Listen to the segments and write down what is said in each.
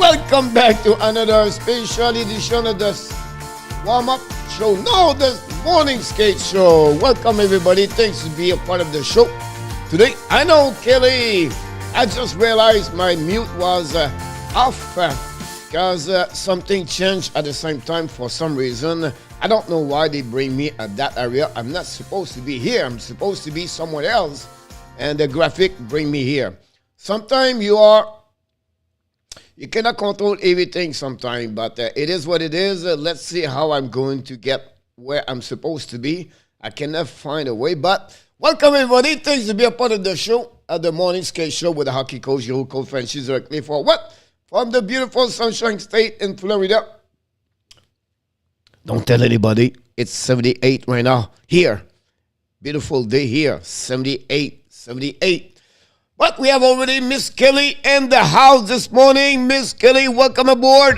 Welcome back to another special edition of the warm-up show. No, the morning skate show. Welcome everybody. Thanks to be a part of the show today. I know, Kelly, I just realized my mute was off because something changed at the same time for some reason. I don't know why they bring me at that area. I'm not supposed to be here. I'm supposed to be somewhere else. And the graphic bring me here. Sometimes you cannot control everything sometimes, but it is what it is. Let's see how I'm going to get where I'm supposed to be. I cannot find a way, but welcome everybody. Thanks to be a part of the show, at the morning skate show with the hockey coach, your coach Francis, directly for what? From the beautiful Sunshine State in Florida. Don't tell anybody. It's 78 right now here. Beautiful day here. 78. But we have already Miss Kelly in the house this morning. Miss Kelly, welcome aboard.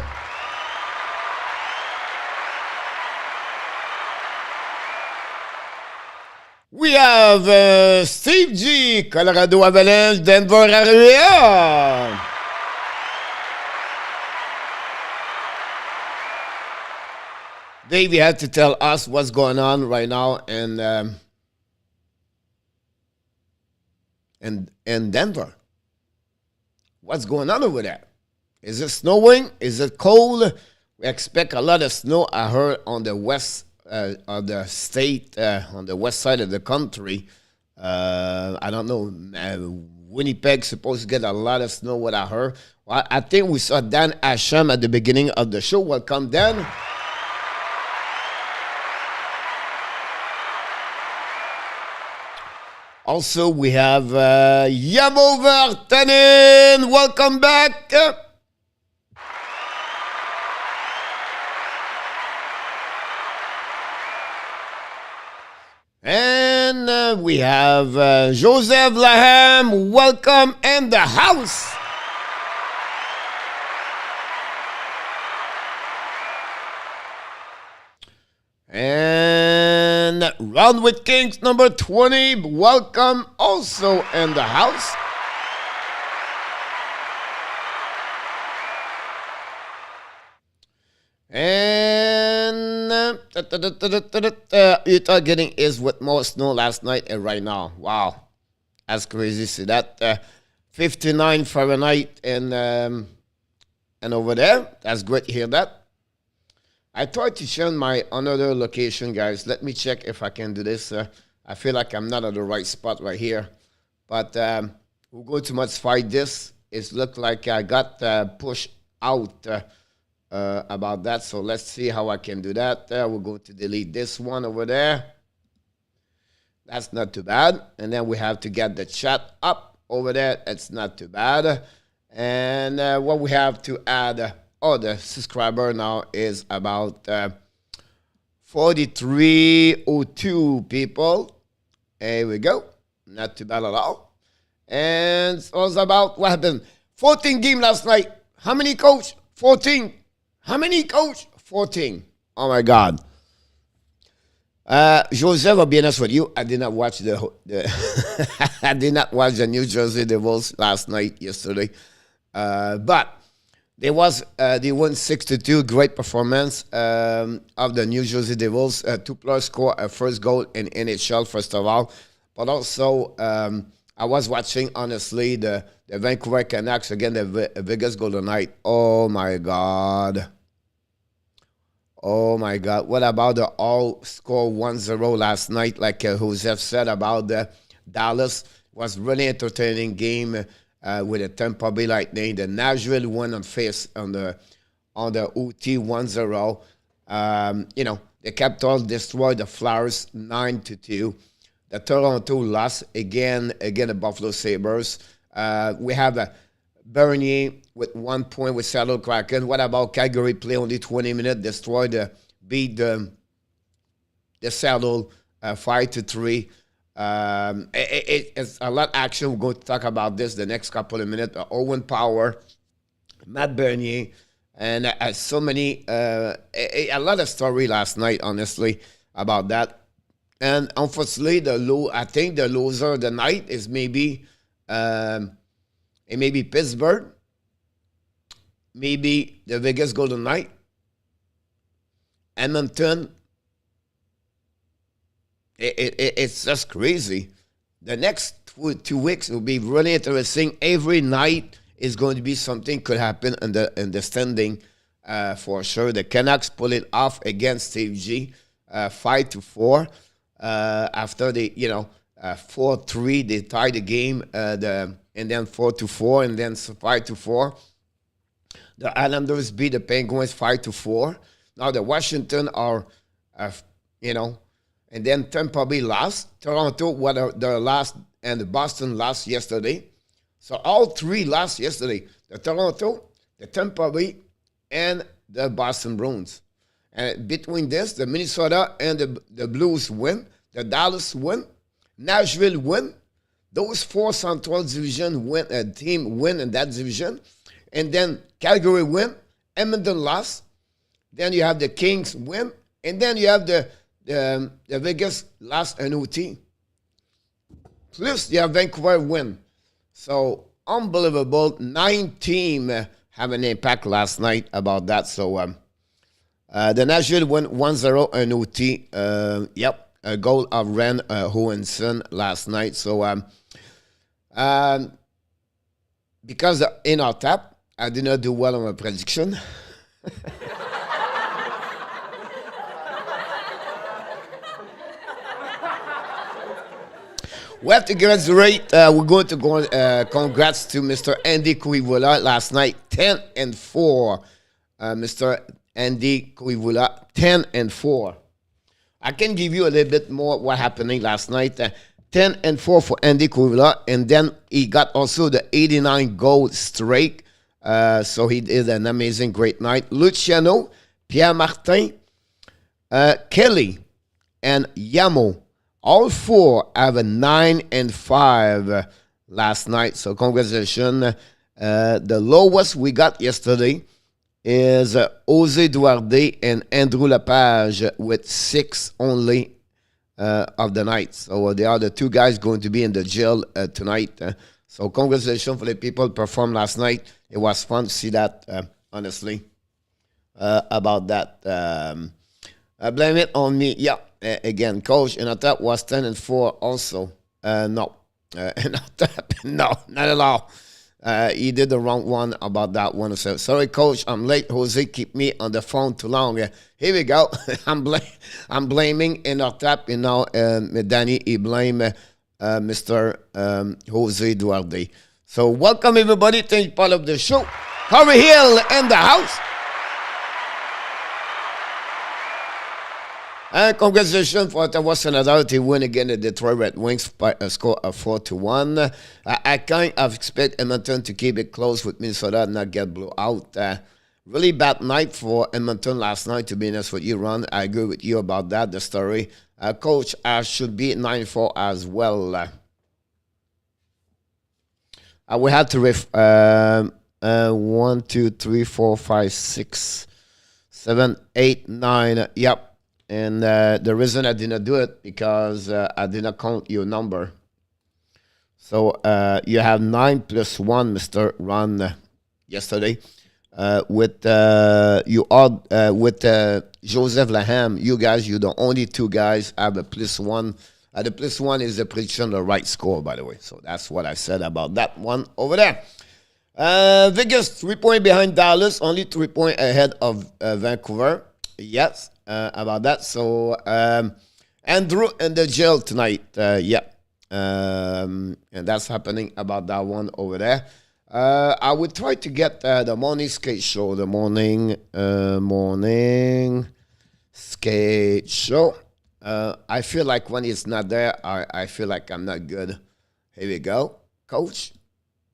We have Steve G, Colorado Avalanche, Denver area. Dave, you have to tell us what's going on right now in Denver. What's going on over there? Is it snowing? Is it cold? We expect a lot of snow. I heard on the west of the state, on the west side of the country. I don't know. Winnipeg's supposed to get a lot of snow, what I heard. Well, I think we saw Dan Asham at the beginning of the show. Welcome, Dan. Also, we have Yamo Vartanen. Welcome back. And we have Joseph LANHAM. Welcome in the house. And Round with Kings number 20, welcome also in the house. And Utah getting is with more snow last night and right now. Wow, that's crazy. See that 59 Fahrenheit and over there. That's great to hear that. I tried to share my another location, guys. Let me check if I can do this. I feel like I'm not at the right spot right here. But we'll go to much fight this. It looked like I got pushed out about that. So let's see how I can do that. We'll go to delete this one over there. That's not too bad. And then we have to get the chat up over there. It's not too bad. And what we have to add... the subscriber now is about 4302 people. Here we go. Not too bad at all. And it was about, what happened? 14 game last night. How many, coach? 14. How many, coach? 14. Oh, my God. Joseph, I'll be honest with you. I did not watch I did not watch the New Jersey Devils last night, yesterday. But they won 6-2. Great performance of the New Jersey Devils. Two players scored a first goal in NHL, first of all. But also, I was watching, honestly, the Vancouver Canucks against the Vegas Golden Knights. Oh, my God. Oh, my God. What about the all score 1-0 last night? Like Joseph said about the Dallas. Was really entertaining game. With the Tampa Bay Lightning, the Nashville won on the OT 1-0. The Capitals destroyed the Flyers 9-2. The Toronto lost again the Buffalo Sabres. We have Bernier with 1 point with Seattle Kraken. What about Calgary? Play only 20 minutes, beat the Seattle 5-3. It's a lot of action. We're going to talk about this the next couple of minutes. Owen Power, Matt Bernier, and so many, a lot of story last night, honestly, about that. And unfortunately, I think the loser of the night is maybe Pittsburgh. maybe the Vegas Golden Knight, Edmonton. It's just crazy. The next 2 weeks will be really interesting. Every night is going to be something could happen in the standing for sure. The Canucks pull it off against Steve G, 5-4. After they, 4-3, they tied the game, and then 4-4, and then 5-4. The Islanders beat the Penguins 5-4. Now the Washington are, and then Tampa Bay lost. Toronto were the last, and the Boston lost yesterday. So all three lost yesterday. The Toronto, the Tampa Bay, and the Boston Bruins. And between this, the Minnesota and the Blues win. The Dallas win. Nashville win. Those 4 Central Division team win in that division. And then Calgary win. Edmonton lost. Then you have the Kings win. And then you have the Vegas lost an OT. Plus you have Vancouver win. So unbelievable. 9 teams have an impact last night about that. So the Nashville win 1-0 an OT. A goal of Ren Hohenson last night. So because in our tap, I did not do well on my prediction. We have to graduate. We're going to go. Congrats to Mr. Andy Kuivula last night, 10-4. Mr. Andy Kuivula, 10-4. I can give you a little bit more what happening last night. 10-4 for Andy Kuivula, and then he got also the 89 goal streak. So he did an amazing, great night. Luciano, Pierre Martin, Kelly, and Yamo. All 4 have a 9-5 last night. So congratulations. The lowest we got yesterday is Jose Duarte and Andrew Lepage with 6 only of the night. So they are the 2 guys going to be in the jail tonight. So congratulations for the people who performed last night. It was fun to see that, honestly, about that. Blame it on me. Yeah. Again, coach, and I thought was 10-4 also. No, no, not at all. He did the wrong one about that one. So, sorry, coach, I'm late. Jose, keep me on the phone too long. Here we go. I'm blaming in our tap, Danny, he blame Mr. Jose Duarte. So, welcome everybody. Thank you, part of the show. Harry Hill in the house. And congratulations for the Western Authority win again the Detroit Red Wings by a score of 4-1. I kind of expect Edmonton to keep it close with Minnesota and not get blown out. Really bad night for Edmonton last night, to be honest with you, Ron. I agree with you about that, the story. Coach, I should be 9-4 as well. We had to 1, 2, 3, 4, 5, 6, 7, 8, 9. Yep. And the reason I did not do it because I did not count your number. So you have 9 plus 1, Mr. Ron, yesterday. With Joseph Laham, you guys, you're the only 2 guys have a plus 1. The plus 1 is the prediction, the right score, by the way. So that's what I said about that one over there. Vegas 3 points behind Dallas, only 3 points ahead of Vancouver. Yes. About that. So Andrew in the jail tonight. And that's happening about that one over there. I would try to get the morning skate show. The morning skate show. I feel like when it's not there, I feel like I'm not good. Here we go. Coach,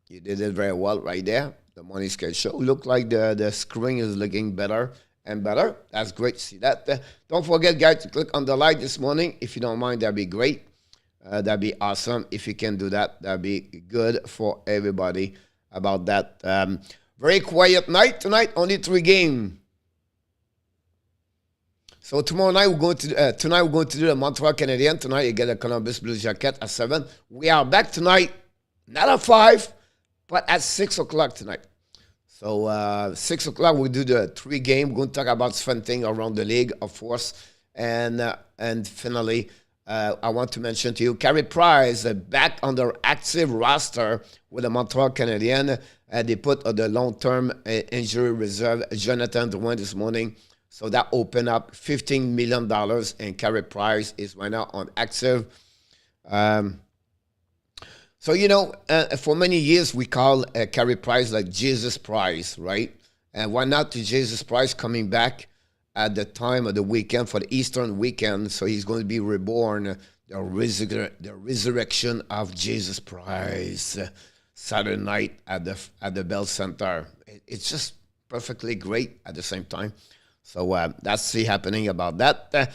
you did it very well right there. The morning skate show. Look like the screen is looking better and better. That's great to see that. Don't forget, guys, to click on the like this morning. If you don't mind, that'd be great. That'd be awesome. If you can do that, that'd be good for everybody about that. Very quiet night tonight. Only 3 games. So tomorrow night we're going to tonight we're going to do the Montreal Canadiens. Tonight you get a Columbus Blue Jacket at 7. We are back tonight, not at 5, but at 6 o'clock tonight. So 6 o'clock we do the 3 game. We're going to talk about different things around the league, of course, and finally, I want to mention to you, Carey Price back on their active roster with the Montreal Canadiens. They put the long-term injury reserve Jonathan Drouin this morning. So that opened up $15 million, and Carey Price is right now on active. So, you know, for many years we call Carey Price like Jesus Price, right? And why not to Jesus Price coming back at the time of the weekend for the Eastern weekend? So he's going to be reborn, the resurrection of Jesus Price, Saturday night at the Bell Center. It's just perfectly great at the same time. So that's the happening about that.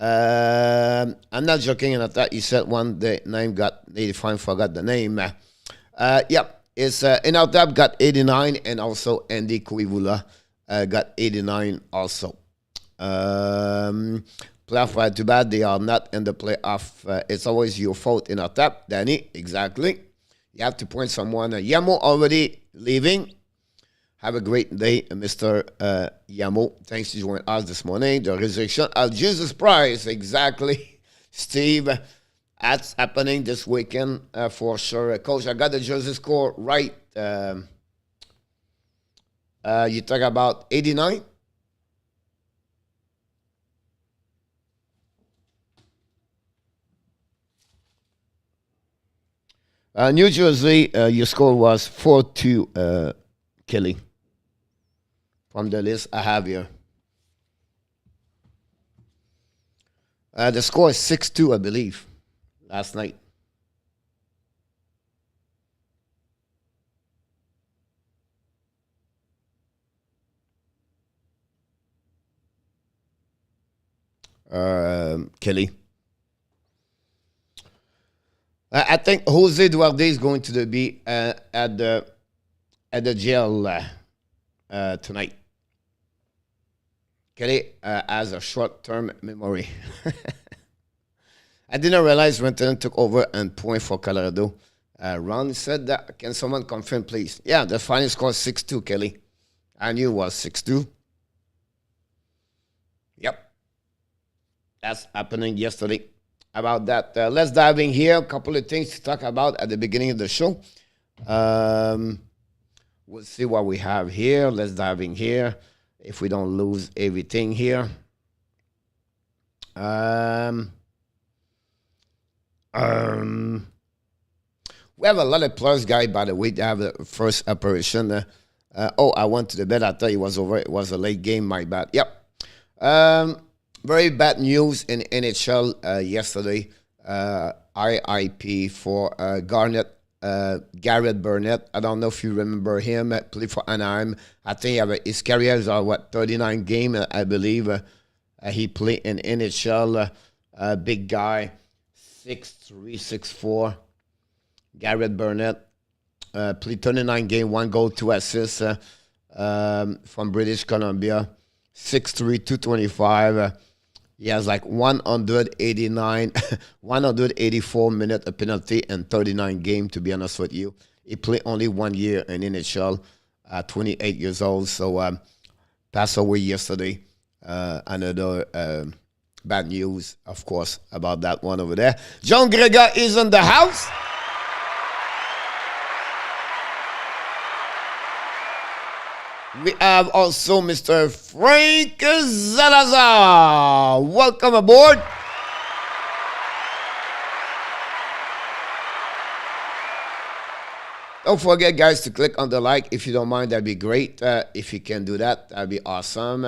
I'm not joking, and I thought you said one the name got 85, forgot the name. Yep, it's in our tab got 89, and also Andy Kuivula got 89 also. Playoff right too bad they are not in the playoff. It's always your fault in our tab, Danny. Exactly. You have to point someone. Yamo already leaving. Have a great day, Mr. Yamo. Thanks for joining us this morning. The resurrection of Jesus Price. Exactly, Steve. That's happening this weekend for sure. Coach, I got the jersey score right. You talk about 89? New Jersey, your score was 4-2, Kelly. From the list I have here. The score is 6-2, I believe, last night. Kelly. I think Jose Duarte is going to be at the jail tonight. Kelly has a short-term memory. I didn't realize Renton took over and point for Colorado. Ron said that. Can someone confirm, please? Yeah, the final score is 6-2, Kelly. I knew it was 6-2. Yep. That's happening yesterday. About that, let's dive in here. A couple of things to talk about at the beginning of the show. We'll see what we have here. Let's dive in here. If we don't lose everything here. We have a lot of players, guys, by the way. They have the first operation. I went to the bed. I thought it was over. It was a late game. My bad. Yep. Very bad news in NHL yesterday. RIP for Garrett Burnett. I don't know if you remember him. Played for Anaheim. I think his career is 39 games, I believe. He played in NHL. Big guy, 6'3", 6'4". Garrett Burnett played 39 games, 1 goal, 2 assists from British Columbia. 6'3", 225. He has like 184 minutes of penalty and 39 games, to be honest with you. He played only 1 year in NHL, 28 years old. So passed away yesterday. Another bad news, of course, about that one over there. John Gregor is in the house. We have also Mr. Frank Zalazar. Welcome aboard. Don't forget, guys, to click on the like. If you don't mind, that'd be great. If you can do that, that'd be awesome.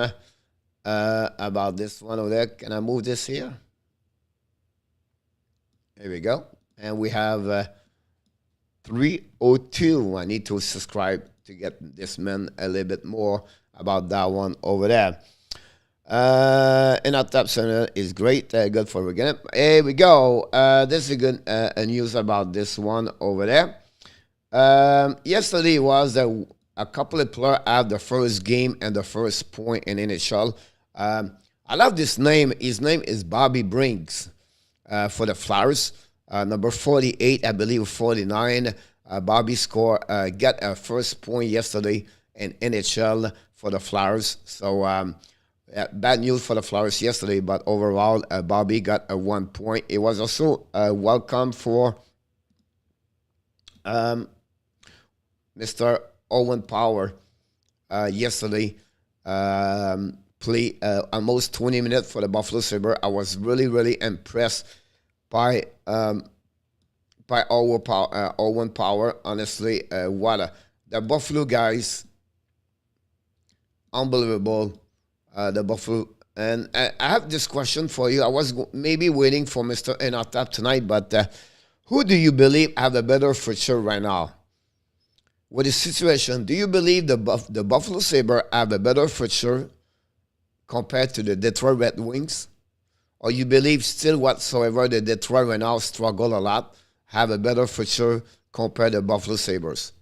About this one over there. Can I move this here? There we go. And we have 302. I need to subscribe to get this man a little bit more about that one over there. And our top center is great. Good for again. Here we go. This is good news about this one over there. Yesterday was a couple of players have the first game and the first point in NHL. I love this name. His name is Bobby Brinks for the Flyers. Number 48, I believe 49. Bobby scored, got a first point yesterday in NHL for the Flyers. So bad news for the Flyers yesterday, but overall, Bobby got a 1 point. It was also welcome for Mr. Owen Power yesterday. Play almost 20 minutes for the Buffalo Sabres. I was really, really impressed by Owen Power. Honestly, the Buffalo guys, unbelievable. The Buffalo. And I have this question for you. I was maybe waiting for Mr. Enatap tonight, but who do you believe have a better future right now? With the situation, do you believe the Buffalo Sabres have a better future compared to the Detroit Red Wings? Or you believe still whatsoever the Detroit right now struggle a lot, have a better future compared to Buffalo Sabres?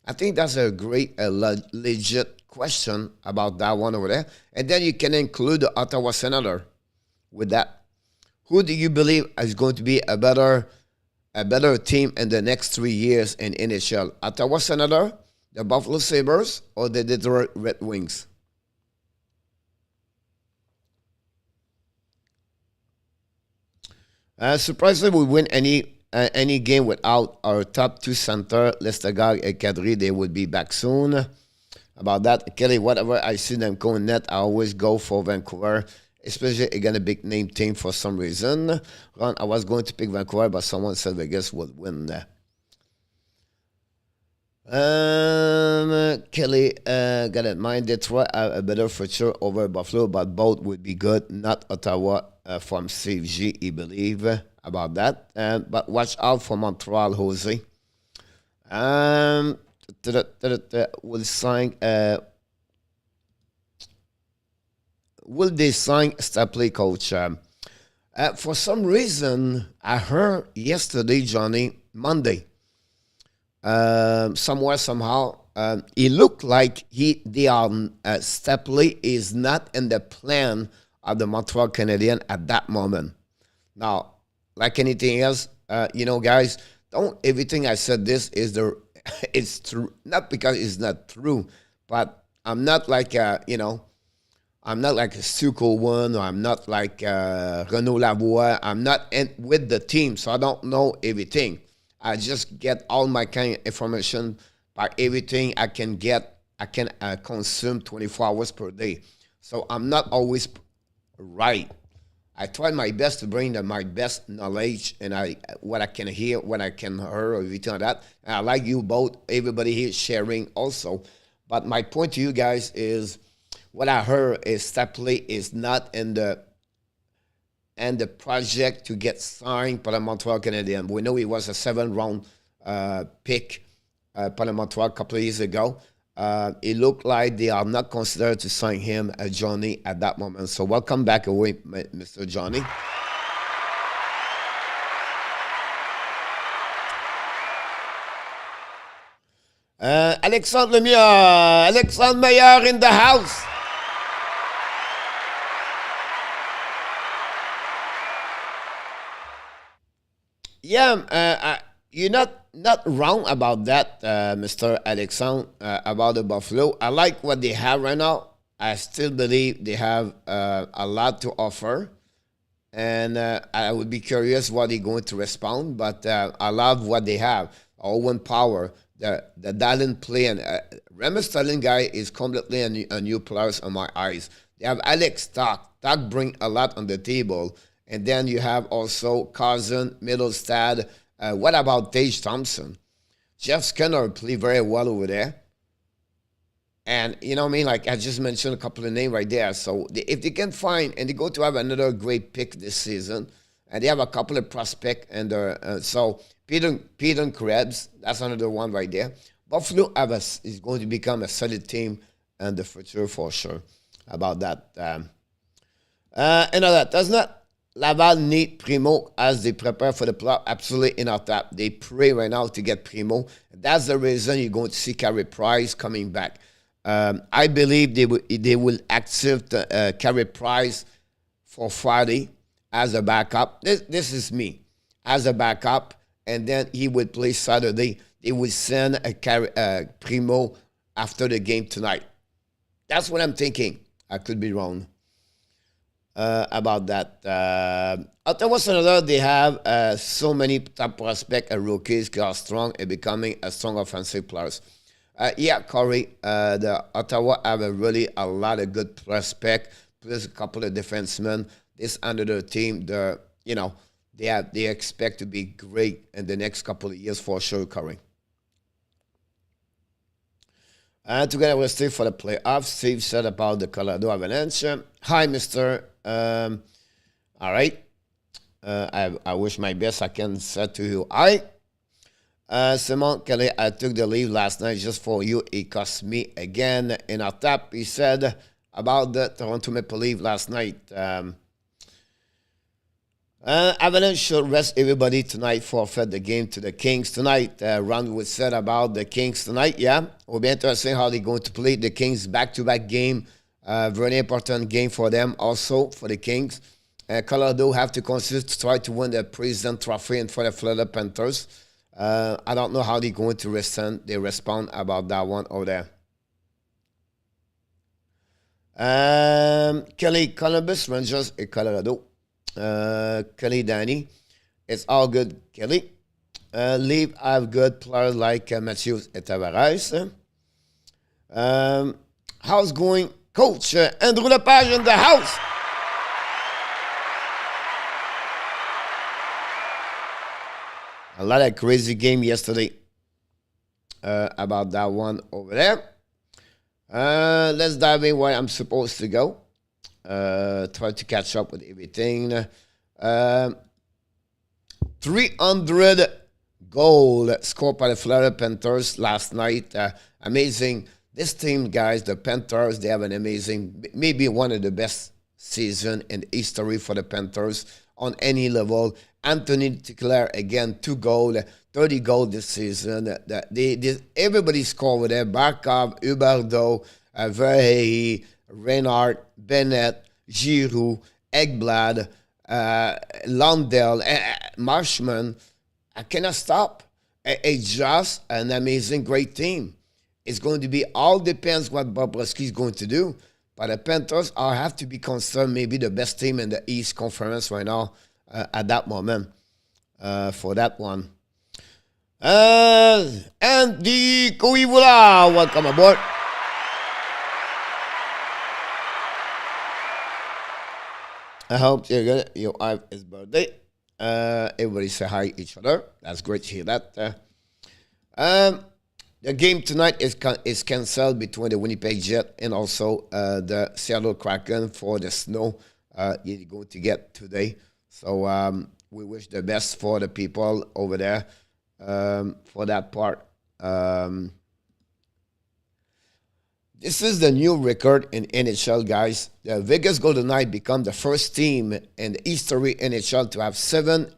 I think that's a great, legit question about that one over there. And then you can include the Ottawa Senator with that. Who do you believe is going to be a better team in the next 3 years in NHL? Ottawa Senator, the Buffalo Sabres, or the Detroit Red Wings? Surprisingly, we win any game without our top two center, Lestagard and Kadri. They will be back soon. About that, Kelly, whatever I see them going net, I always go for Vancouver, especially against a big name team for some reason. Ron, I was going to pick Vancouver, but someone said Vegas would win there. Kelly, got it. Mind Detroit have a better future over Buffalo, but both would be good. Not Ottawa from Steve G, he believe about that. But watch out for Montreal, Jose. Will sign. Will they sign Stapley, coach? For some reason, I heard yesterday, Johnny, Monday. Somewhere, somehow, it looked like Stapley is not in the plan of the Montreal Canadiens at that moment. Now, like anything else, guys, don't everything I said this is it's true. Not because it's not true, but I'm not like I'm not like a Suco one, or I'm not like Renaud Lavoie. I'm not with the team, so I don't know everything. I just get all my kind of information by everything I can get. I can consume 24 hours per day. So I'm not always right. I try my best to bring my best knowledge and what I can hear, what I can hear, or everything like that. And I like you both, everybody here sharing also. But my point to you guys is what I heard is Stapley is not in the project to get signed by the Montreal Canadiens. We know he was a 7th-round pick by the Montreal a couple of years ago. It looked like they are not considered to sign him as Johnny at that moment. So welcome back away, Mr. Johnny. Alexandre Meilleur in the house. Yeah, you're not wrong about that, Mr. Alexandre, about the Buffalo. I like what they have right now. I still believe they have a lot to offer. And I would be curious what they're going to respond. But I love what they have. Owen Power, the Dallin play. And Remus Stalin guy is completely a new player in my eyes. They have Alex Stock. Stock bring a lot on the table. And then you have also Cousin, Middlestad. What about Tage Thompson? Jeff Skinner play very well over there. And you know what I mean? Like I just mentioned a couple of names right there. So if they can find, and they go to have another great pick this season, and they have a couple of prospects, and so Peter Krebs, that's another one right there. Buffalo is going to become a solid team in the future for sure. About that. That does not Laval need Primo as they prepare for the playoff. Absolutely in our tap. They pray right now to get Primo. That's the reason you're going to see Carey Price coming back. I believe they will accept Carey Price for Friday as a backup. This is me. As a backup, and then he would play Saturday. They would send a Primo after the game tonight. That's what I'm thinking. I could be wrong about that. Ottawa Senators, they have so many top prospects and rookies who are strong and becoming a strong offensive players. Yeah, Corey, the Ottawa have really a lot of good prospects, plus a couple of defensemen. This under the team, they expect to be great in the next couple of years for sure, Corey. Together with Steve for the playoffs. Steve said about the Colorado Avalanche. Hi, Mr. All right. I wish my best I can say to you. Simon Kelly, I took the leave last night just for you. It cost me again in our tap. He said about the Toronto Maple Leaf last night. Avalanche should rest everybody tonight, forfeit the game to the Kings tonight. Ron would said about the Kings tonight, yeah. Will be interesting how they're going to play the Kings back-to-back game. Very important game for them also, for the Kings. Colorado have to consider to try to win the President Trophy and for the Florida Panthers. I don't know how they're going to respond about that one over there. Kelly, Columbus, Rangers, and Colorado. Kelly, Danny, it's all good, Kelly. Leave have good players like Matthews and Tavares. How's going, Coach? Andrew Lepage in the house. A lot of crazy game yesterday about that one over there. Let's dive in where I'm supposed to go. Try to catch up with everything. 300 goal scored by the Florida Panthers last night. Amazing. This team, guys, the Panthers, they have an amazing, maybe one of the best season in history for the Panthers on any level. Anthony Tickler, again, 2 goals, 30 goals this season. Everybody scored with there. Barkov, Huberdeau, Verhey, Reinhardt, Bennett, Giroux, Ekblad, Lundell, Marchand. I cannot stop. It's just an amazing, great team. It's going to be, all depends what Bobrovsky is going to do. But the Panthers have to be considered maybe the best team in the East Conference right now at that moment for that one. Andy Koivula, welcome aboard. I hope you're good. Your wife is birthday. Everybody say hi to each other. That's great to hear that. The game tonight is canceled between the Winnipeg Jets and also the Seattle Kraken for the snow you're going to get today. So we wish the best for the people over there for that part. This is the new record in NHL, guys. The Vegas Golden Knights become the first team in the history NHL to have 7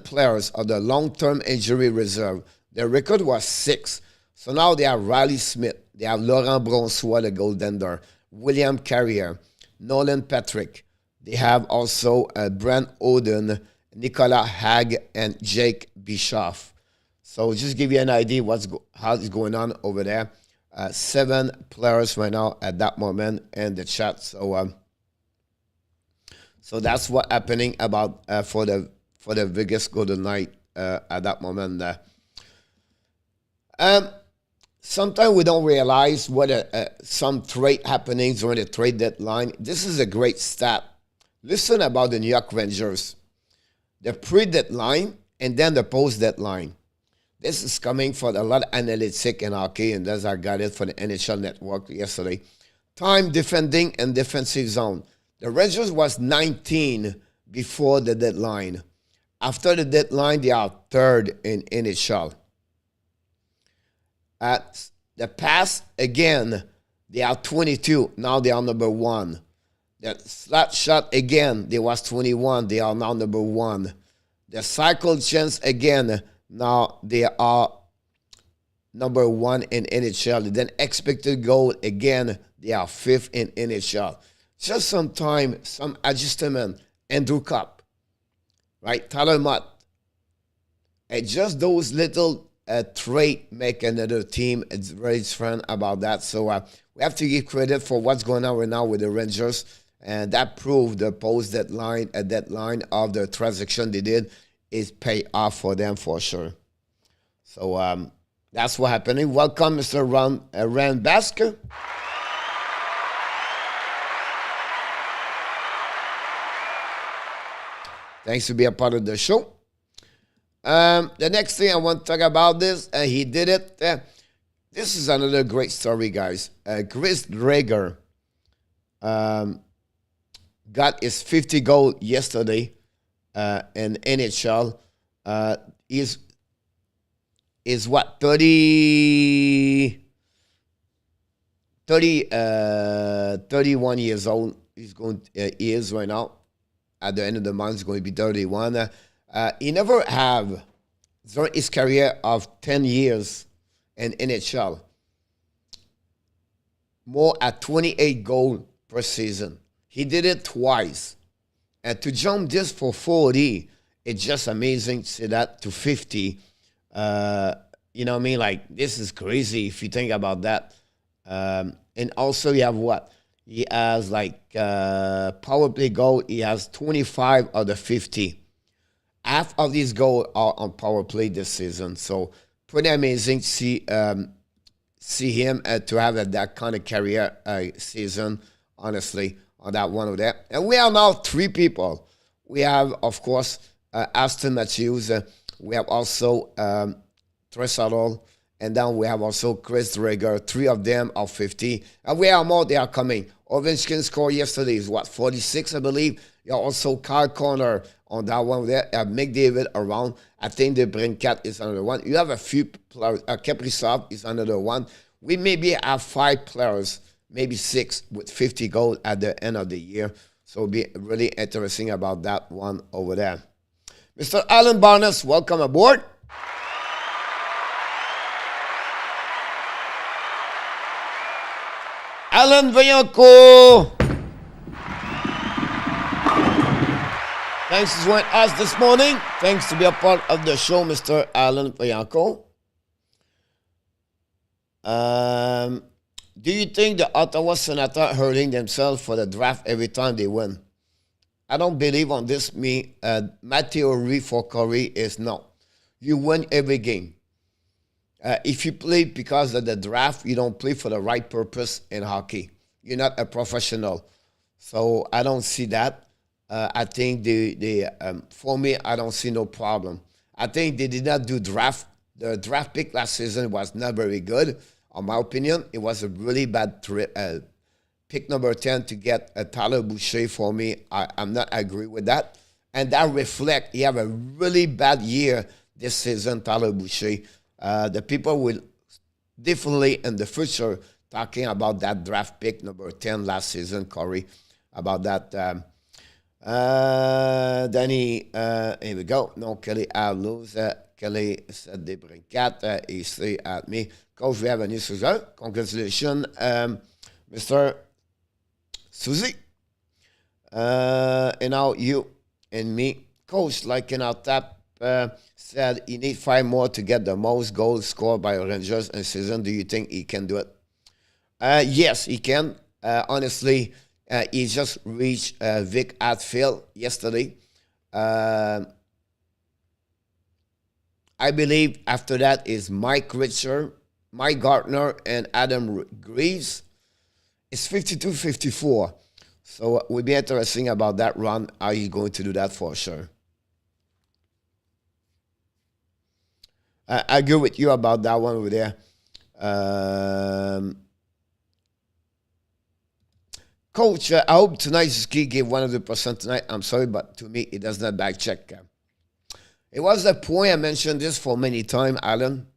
players of the long-term injury reserve. The record was 6. So now they have Riley Smith, they have Laurent Brossoit, the goaltender, William Carrier, Nolan Patrick. They have also Brent Oden, Nicolas Hague, and Jake Bischoff. So just give you an idea how it's going on over there. 7 players right now at that moment in the chat. So so that's what's happening about for the Vegas Golden Knights at that moment. Sometimes we don't realize what some trade happenings during the trade deadline. This is a great stat. Listen about the New York Rangers. The pre-deadline and then the post-deadline. This is coming for a lot of analytics in hockey, and that's I got it for the NHL Network yesterday. Time defending and defensive zone. The Rangers was 19 before the deadline. After the deadline, they are 3rd in NHL. At the pass, again, they are 22. Now they are number 1. The slot shot, again, they was 21. They are now number 1. The cycle chance, again, now they are number 1 in NHL. Then expected goal, again, they are 5th in NHL. Just some time, some adjustment. Andrew Cup, right? Tyler Mott. And just those little trade make another team. It's very different about that. So we have to give credit for what's going on right now with the Rangers. And that proved the post deadline of the transaction they did is pay off for them for sure. So that's what happening. Welcome, Mr. Rand Basker. Thanks to be a part of the show. The next thing I want to talk about this, he did it. This is another great story, guys. Chris Dreger got his 50 goal yesterday in NHL. Is what 31 years old. He is right now. At the end of the month, he's going to be 31. He never have, during his career of 10 years in NHL, more at 28 goals per season. He did it twice. And to jump just for 40, it's just amazing to see that to 50. You know what I mean? Like, this is crazy if you think about that. And also you have what? He has like power play goal. He has 25 of the 50. Half of these goals are on power play this season. So pretty amazing to see him to have that kind of career season, honestly, on that one of that. And we have now 3 people. We have, of course, Aston Matthews. We have also Tresarol. And then we have also Chris Dreger. 3 of them are 50. And we have more. They are coming. Ovechkin scored yesterday is what, 46, I believe. You have also Kyle Connor on that one there. McDavid around. I think the Brinkat is another one. You have a few players. Kaprizov is another one. We maybe have 5 players, maybe 6 with 50 goals at the end of the year. So it'll be really interesting about that one over there. Mr. Alan Barnes, welcome aboard. Alan Vaillancourt. Thanks for joining us this morning. Thanks to be a part of the show, Mr. Alan Vaillancourt. Do you think the Ottawa Senators hurting themselves for the draft every time they win? I don't believe on this. My theory for Corey is no. You win every game. If you play because of the draft, you don't play for the right purpose in hockey. You're not a professional. So I don't see that. I think for me, I don't see no problem. I think they did not do draft. The draft pick last season was not very good. In my opinion, it was a really bad pick number 10 to get a Tyler Boucher for me. I'm not agree with that. And that reflect, he have a really bad year this season, Tyler Boucher. The people will definitely in the future talking about that draft pick number 10 last season, Corey, about that. Danny, here we go. No, Kelly, I lose. Kelly said they bring cat. He say at me, Coach, we have a new result. Congratulations, Mr. Susie. And now you and me, Coach, like in our tap, said he need 5 more to get the most goals scored by Rangers in season. Do you think he can do it? Yes, he can. Honestly, he just reached Vic Atfield yesterday. I believe after that is Mike Richter, Mike Gartner, and Adam Greaves. It's 52-54. So it would be interesting about that run. How he's going to do that for sure. I agree with you about that one over there. Coach, I hope tonight's ski gave 100% tonight. I'm sorry, but to me, it does not back check. It was a point I mentioned this for many times, Alan.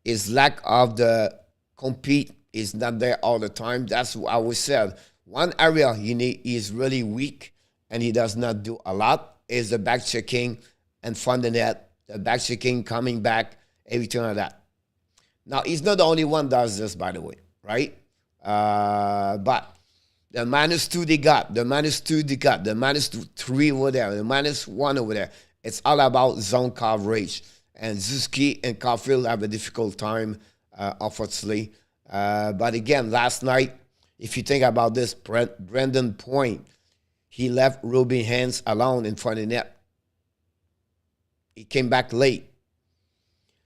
His lack of the compete is not there all the time. That's what I always said. One area he is really weak and he does not do a lot is the back checking and funding net. The back checking, coming back, everything like that. Now, he's not the only one that does this, by the way, right? But the -2 they got, the -2 they got, the -3 over there, the -1 over there. It's all about zone coverage. And Zuski and Caulfield have a difficult time, unfortunately. But again, last night, if you think about this, Brendan Point, he left Ruby Hands alone in front of the net. He came back late.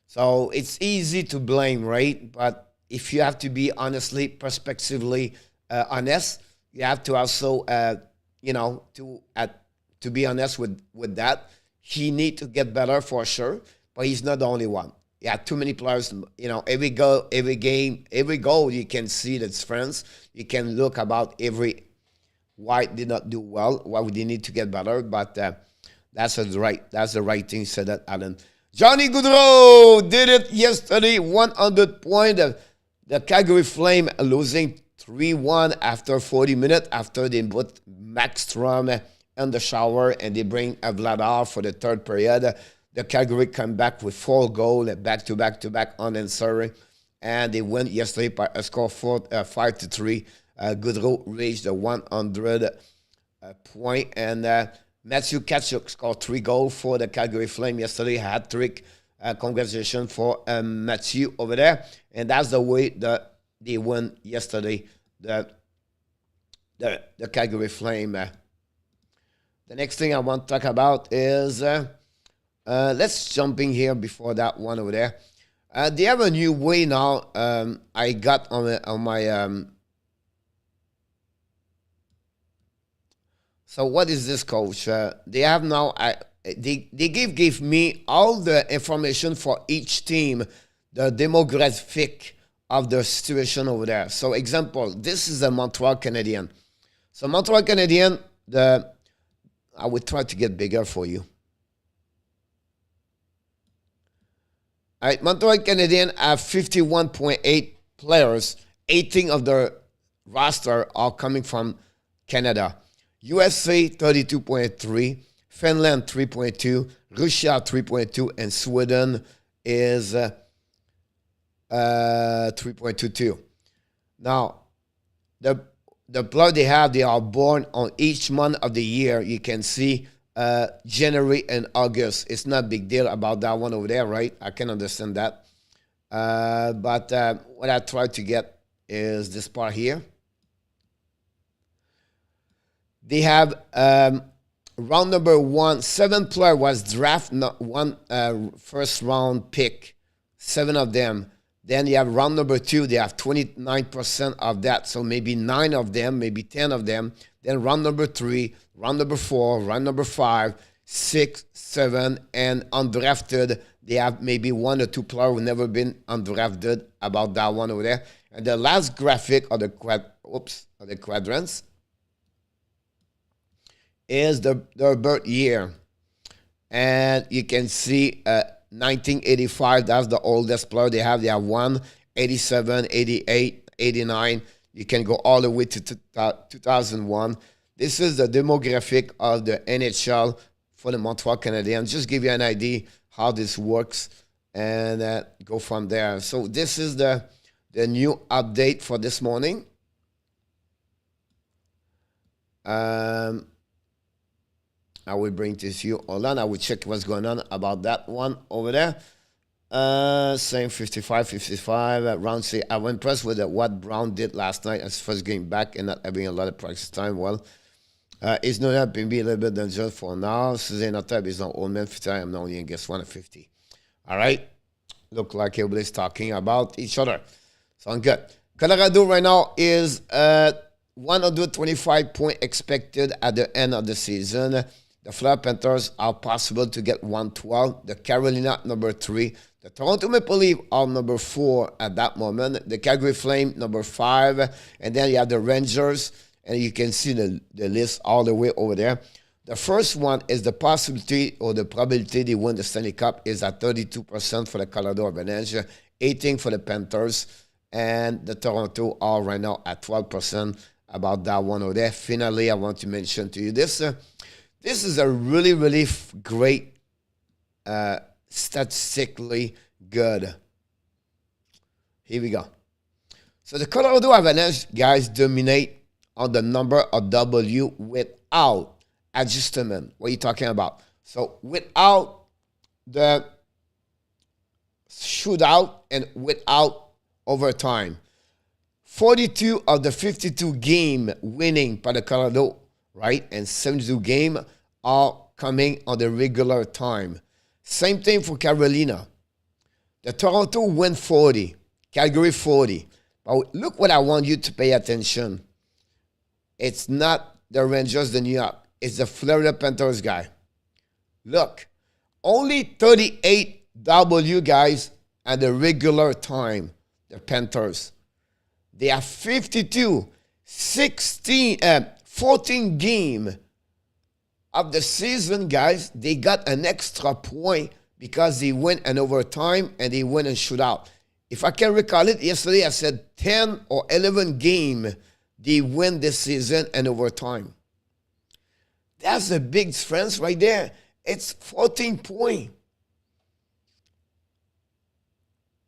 So it's easy to blame, right? But if you have to be honestly, prospectively honest, you have to also, to be honest with that. He needs to get better for sure, but he's not the only one. Yeah, too many players. Every goal, every game, every goal, you can see that's friends. You can look about every why did not do well, why we need to get better. But that's the right thing, said that Alan. Johnny Gaudreau did it yesterday, 100 points. The Calgary Flame losing 3-1 after 40 minutes, after they put Max Strom in the shower and they bring Vladar for the third period. The Calgary come back with 4 goals, back-to-back unanswered, and they win yesterday by a score 5-3. Gaudreau reached the 100 point, and Matthew Tkachuk scored 3 goals for the Calgary Flame yesterday, hat-trick. Congratulations for Matthew over there, and that's the way that they won yesterday, the Calgary Flame. The next thing I want to talk about is, let's jump in here before that one over there. They have a new way now. I got on my so what is this, coach? They have now, they give me all the information for each team, the demographic of the situation over there. So example, this is the Montreal Canadiens. So Montreal Canadiens, I will try to get bigger for you. All right, Montreal Canadiens have 51.8 players. 18 of their roster are coming from Canada. USA 32.3, Finland 3.2, Russia 3.2, and Sweden is 3.22. Now, the players they are born on each month of the year. You can see January and August. It's not a big deal about that one over there, right? I can understand that. But what I try to get is this part here. They have round number 1, 7 player was draft one first round pick, 7 of them. Then you have round number 2, they have 29% of that, so maybe 9 of them, maybe 10 of them. Then round number 3, round number 4, round number 5, 6, 7, and undrafted. They have maybe 1 or 2 players who never been undrafted, about that one over there. And the last graphic of the quadrants is their birth year. And you can see 1985, that's the oldest player they have. They have 1, 87, 88, 89. You can go all the way to 2001. This is the demographic of the NHL for the Montreal Canadiens. Just give you an idea how this works and go from there. So this is the new update for this morning. I will bring this to you. Hold on, I will check what's going on about that one over there. Same 55, round 6. I was impressed with what Brown did last night as first game back and not having a lot of practice time. Well, it's not maybe a little bit dangerous for now. Susan Otab is not old man 50. I'm not only in guess 150. All right. Look like everybody's talking about each other. Sound good. Colorado right now is 125 points expected at the end of the season. The Florida Panthers are possible to get 112. The Carolina, number 3. The Toronto Maple Leafs are number 4 at that moment. The Calgary Flame, number 5. And then you have the Rangers. And you can see the list all the way over there. The first one is the possibility or the probability they win the Stanley Cup is at 32% for the Colorado Avalanche, 18% for the Panthers, and the Toronto are right now at 12% about that one over there. Finally, I want to mention to you this. This is a really, really great, statistically good. Here we go. So the Colorado Avalanche guys dominate on the number of W without adjustment. What are you talking about? So without the shootout and without overtime. 42 of the 52 game winning by the Colorado, right, and 72 game are coming on the regular time. Same thing for Carolina. The Toronto win 40, Calgary 40. But look what I want you to pay attention. It's not the Rangers, the New York. It's the Florida Panthers guy. Look, only 38 W guys at the regular time, the Panthers. They have 52, 14 game of the season, guys. They got an extra point because they win in overtime and they win in shootout. If I can recall it, yesterday I said 10 or 11 game they win this season in overtime. That's a big difference right there. It's 14 points.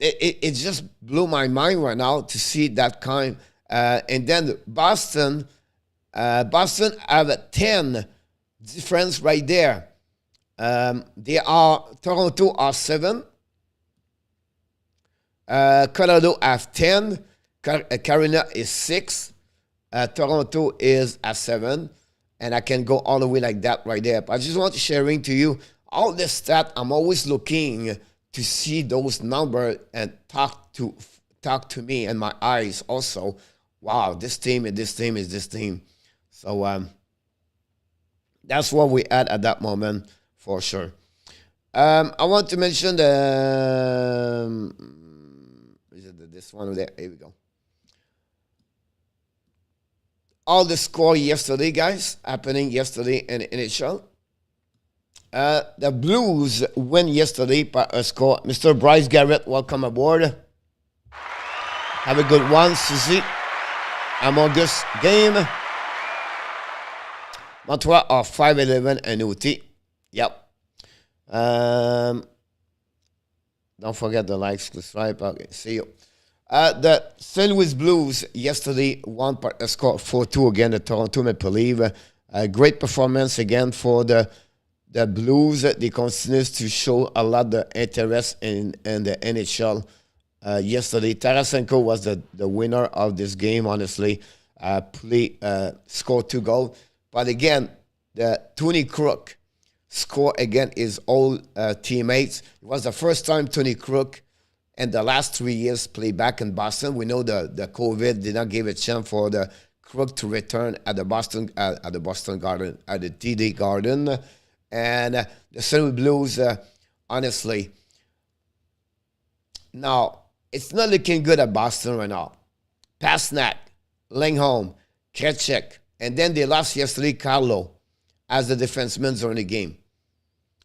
It just blew my mind right now to see that kind. And then Boston have a 10 difference right there. Toronto are 7. Colorado have 10. Carolina is 6. Toronto is at 7. And I can go all the way like that right there. But I just want to sharing to you all this stat. I'm always looking to see those numbers and talk to me and my eyes also. Wow, this team and this team is this team. So that's what we had at that moment for sure. I want to mention this one over there. Here we go. All the score yesterday, guys, happening yesterday in NHL. The Blues win yesterday by a score. Mr. Bryce Garrett, welcome aboard. Have a good one, Susie. Humongous game. Montreal are 5-11 and OT. Yep. Don't forget the likes, subscribe. Okay, see you. The St. Louis Blues yesterday won by a score 4-2 again. The Toronto Maple Leafs. Great performance again for the Blues. They continue to show a lot of interest in the NHL. Yesterday, Tarasenko was the winner of this game, honestly. Scored 2 goals. But again, the Tony Crook scored again his old teammates. It was the first time Tony Crook in the last 3 years played back in Boston. We know the COVID did not give a chance for the Crook to return at the Boston Garden, at the TD Garden. And the St. Louis Blues, honestly, now, it's not looking good at Boston right now. Pasternak, LANHAM, Krejci, and then they lost yesterday, Carlo, as the defensemen during the game.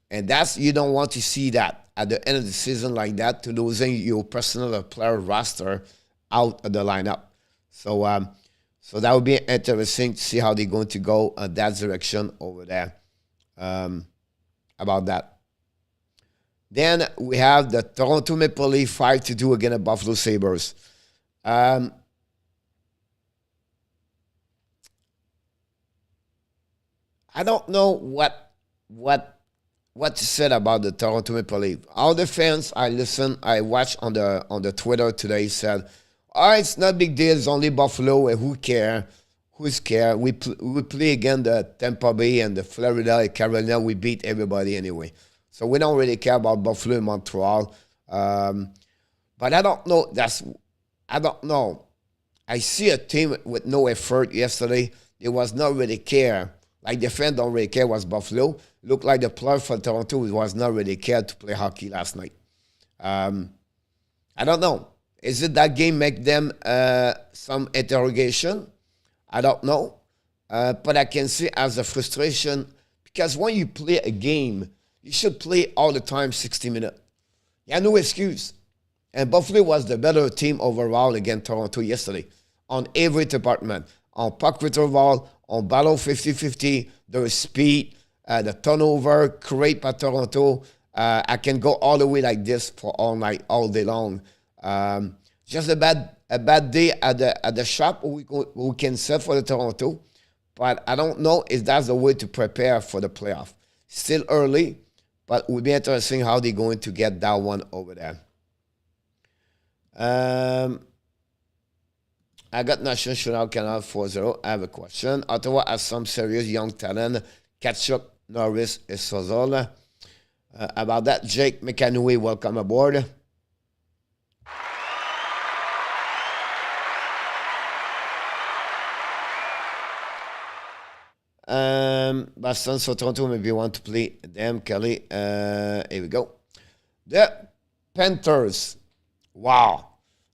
And you don't want to see that at the end of the season like that, to losing your personal player roster out of the lineup. So that would be interesting to see how they're going to go in that direction over there. About that. Then we have the Toronto Maple Leafs 5-2 against the Buffalo Sabres. I don't know what to say about the Toronto Maple Leafs. All the fans I watched on the Twitter today said, "Oh, it's not a big deal. It's only Buffalo. And who care? Who's care? We play against the Tampa Bay and the Florida and Carolina. We beat everybody anyway. So we don't really care about Buffalo and Montreal." But I don't know. I don't know. I see a team with no effort yesterday. It was not really care. Like the fans don't really care was Buffalo. Looked like the player for Toronto was not really care to play hockey last night. I don't know. Is it that game make them some interrogation? I don't know. But I can see as a frustration, because when you play a game, you should play all the time 60 minutes. You have no excuse. And Buffalo was the better team overall against Toronto yesterday on every department. On puck retrieval, on battle 50-50, the speed, the turnover, create by Toronto. I can go all the way like this for all night, all day long. Just a bad day at the shop we can set for the Toronto. But I don't know if that's the way to prepare for the playoff. Still early, but it will be interesting how they're going to get that one over there. Um, I got National Shootout Canal 4-0. I have a question. Ottawa has some serious young talent. Kachuk, Norris, and Sozol. About that, Jake McAnouey, welcome aboard. Boston, so Toronto maybe want to play them, Kelly. Here we go. The Panthers. Wow.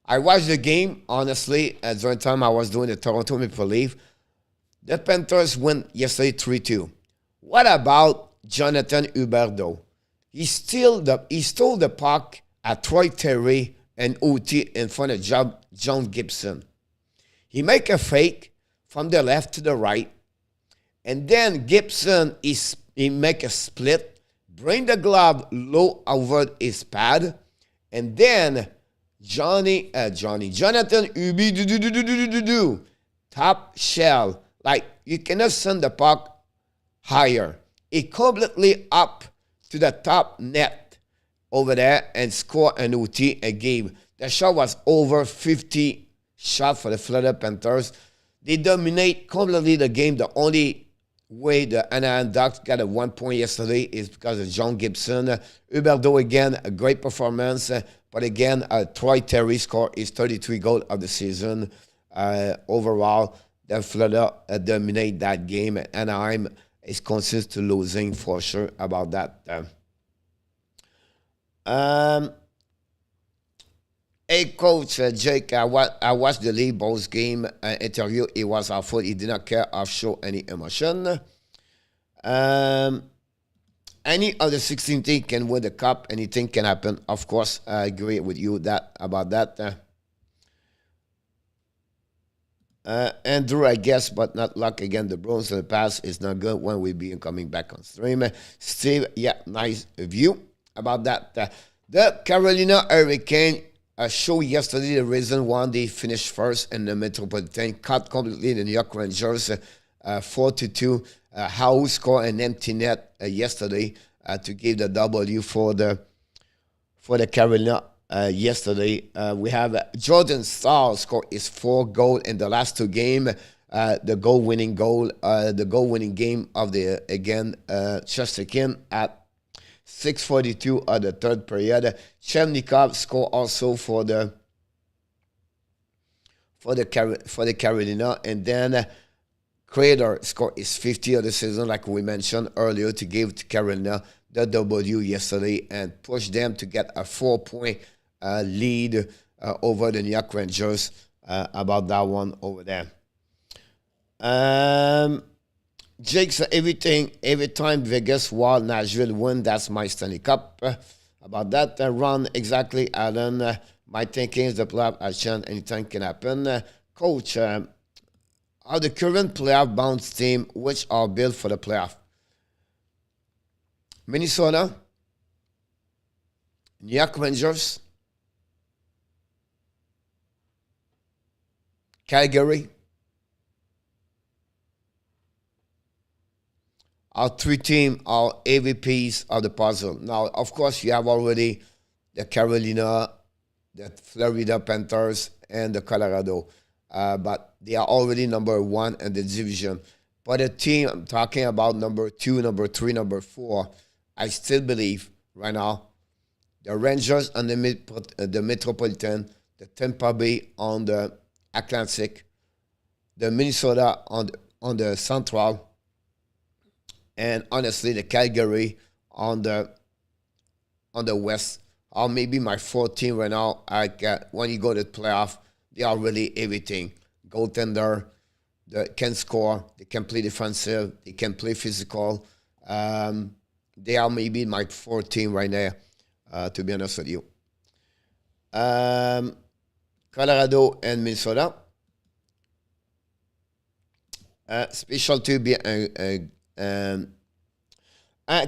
I watched the game, honestly, at the time I was doing the Toronto Maple Leaf. The Panthers win yesterday 3-2. What about Jonathan Huberdeau? He stole the puck at Troy Terry and OT in front of John Gibson. He make a fake from the left to the right, and then Gibson he make a split, bring the glove low over his pad, and then Jonathan Huberdeau top shell, like you cannot send the puck higher. It completely up to the top net over there and score an OT a game. The shot was over 50 shot for the Florida Panthers. They dominate completely the game. The only way the Anaheim Ducks got a 1 point yesterday is because of John Gibson. Huberdeau, again, a great performance. But again, Troy Terry scored his 33 goal of the season. Overall, the Florida dominate that game. Anaheim is consistent to losing for sure about that. Hey, Coach Jake, I watched the Lee Bowles game interview. It was awful. He did not care or show any emotion. Any of the 16 teams can win the cup. Anything can happen. Of course, I agree with you about that. Andrew, I guess, but not luck again. The Bruins in the past is not good when we be coming back on stream. Steve, yeah, nice view about that. The Carolina Hurricane show yesterday the reason why they finished first in the Metropolitan, cut completely the New York Rangers 4-2. Howe scored an empty net yesterday to give the W for the Carolina. Yesterday, we have Jordan Staal scored his 4 goal in the last 2 games. The goal-winning game of the Chesterkin at 6:42 of the third period. Chemnikov scored also for the Carolina, and then Schrader scored his 50th of the season, like we mentioned earlier, to give to Carolina the W yesterday and push them to get a 4-point lead over the New York Rangers. About that one over there. Jake said every time Vegas Wild Nashville win, that's my Stanley Cup. About that run, exactly, Alan. My thinking is the playoff action, anything can happen. Coach, are the current playoff bounce team which are built for the playoff? Minnesota, New York Rangers, Calgary. Our 3 teams are AVPs of the puzzle. Now, of course, you have already the Carolina, the Florida Panthers, and the Colorado. But they are already number 1 in the division. But the team I'm talking about, number 2, number 3, number 4, I still believe right now, the Rangers on the Metropolitan, the Tampa Bay on the Atlantic, the Minnesota on the Central, and honestly, the Calgary on the West are maybe my 4 team right now. When you go to the playoff, they are really everything. Goaltender, they can score, they can play defensive, they can play physical. They are maybe my 4 team right now, to be honest with you. Colorado and Minnesota. Special to be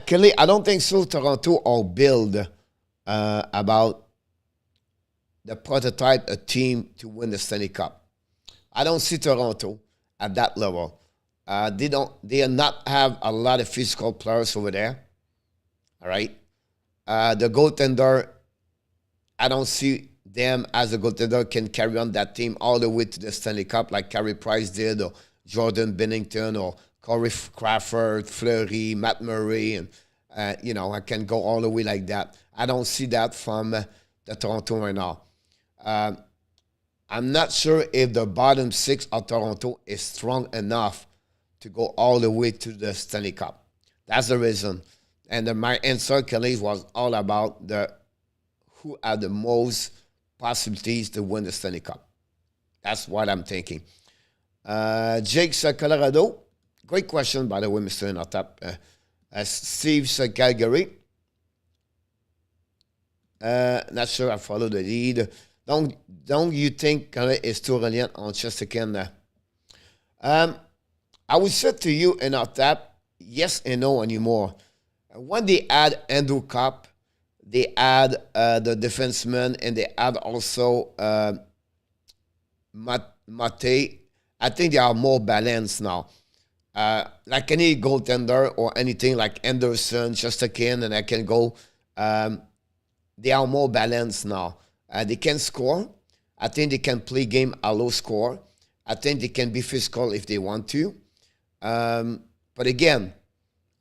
Kelly, I don't think so. Toronto are build about the prototype a team to win the Stanley Cup. I don't see Toronto at that level. They do not have a lot of physical players over there. All right. The goaltender, I don't see them as a goaltender can carry on that team all the way to the Stanley Cup like Carey Price did, or Jordan Binnington, or Corey Crawford, Fleury, Matt Murray, and I can go all the way like that. I don't see that from the Toronto right now. I'm not sure if the bottom six of Toronto is strong enough to go all the way to the Stanley Cup. That's the reason. And my answer, Kelly, was all about who had the most possibilities to win the Stanley Cup. That's what I'm thinking. Jake's Colorado. Great question, by the way, Mr. Inotap. Steve's Calgary. Not sure I follow the lead. Don't you think Canada is too reliant on Chesterkin? I would say to you, Inotap, yes and no anymore. When they add Andrew Copp, they add the defenseman, and they add also Mate. I think they are more balanced now. Like any goaltender or anything like Anderson, Chesterkin, and I can go, they are more balanced now. They can score. I think they can play game at low score. I think they can be physical if they want to. But again,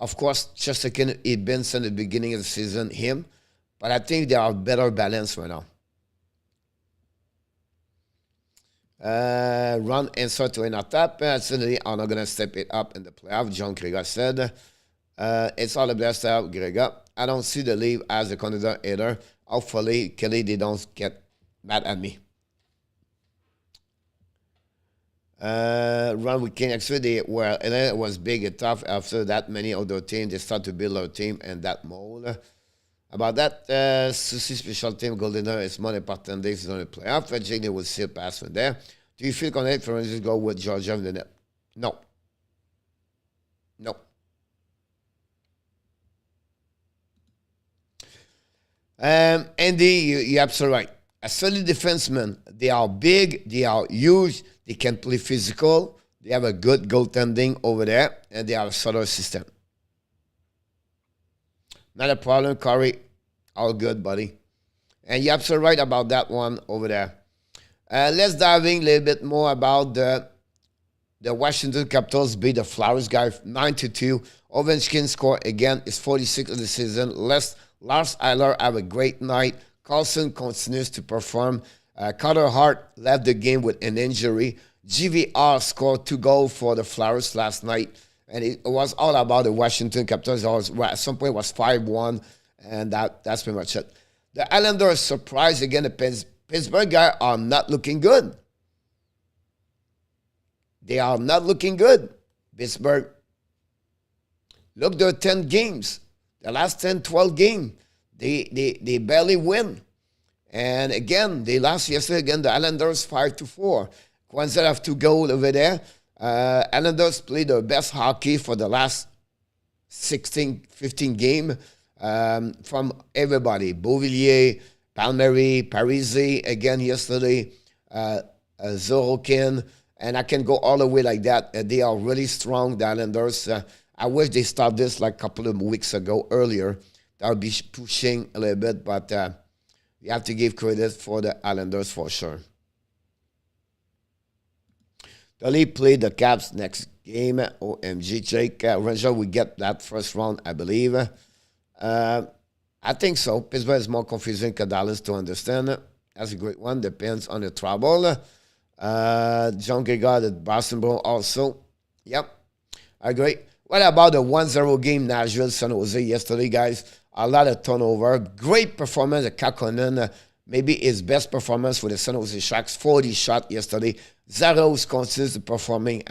of course, Chesterkin, it been since the beginning of the season, him. But I think they are better balanced right now. Run answer to Inotap. Certainly are not going to step it up in the playoff. John Krieger said, it's all the best out, Krieger. I don't see the league as a candidate either. Hopefully, Kelly, they don't get mad at me. Run with King. Actually, it was big and tough. After that, many other teams, they start to build our team and that mold. About that, Susie special team, Goldener is more important days on the playoff. Jake will still pass from there. Do you feel connected for instance go with Georgia in the net? No. No. Andy, you're absolutely right. A solid defenseman, they are big, they are huge, they can play physical, they have a good goaltending over there, and they have a solid system. Not a problem, Corey. All good, buddy. And you're absolutely right about that one over there. Let's dive in a little bit more about the Washington Capitals beat the Flyers guy 9-2. Ovechkin score again is 46 of the season. Lars Eiler have a great night. Carlson continues to perform. Carter Hart left the game with an injury. GVR scored 2 goals for the Flyers last night. And it was all about the Washington Capitals. At some point it was 5-1. And that's pretty much it. The Islanders surprised again. The Pittsburgh guys are not looking good. They are not looking good. Pittsburgh. Look, there are 10 games. The last 10, 12 games, they barely win. And again, they lost yesterday again. The Islanders 5-4. Kwanzaa have 2 goals over there. Islanders played their best hockey for the last 16, 15 games. From everybody, Beauvillier, Palmieri, Parisi, again yesterday, Zorokin, and I can go all the way like that. They are really strong, the Islanders. I wish they started this like a couple of weeks ago, earlier. That would be pushing a little bit, but you have to give credit for the Islanders for sure. The Leafs play the Caps next game. OMG, Jake. Ranger will get that first round, I believe. I think so. Pittsburgh is more confusing than Dallas to understand. That's a great one. Depends on the trouble. John Gregor at Boston Bro also. Yep. I agree. What about the 1-0 game Nashville San Jose yesterday, guys? A lot of turnover. Great performance at Kakkonen. Maybe his best performance for the San Jose Sharks. 40 shot yesterday. Zaros continues performing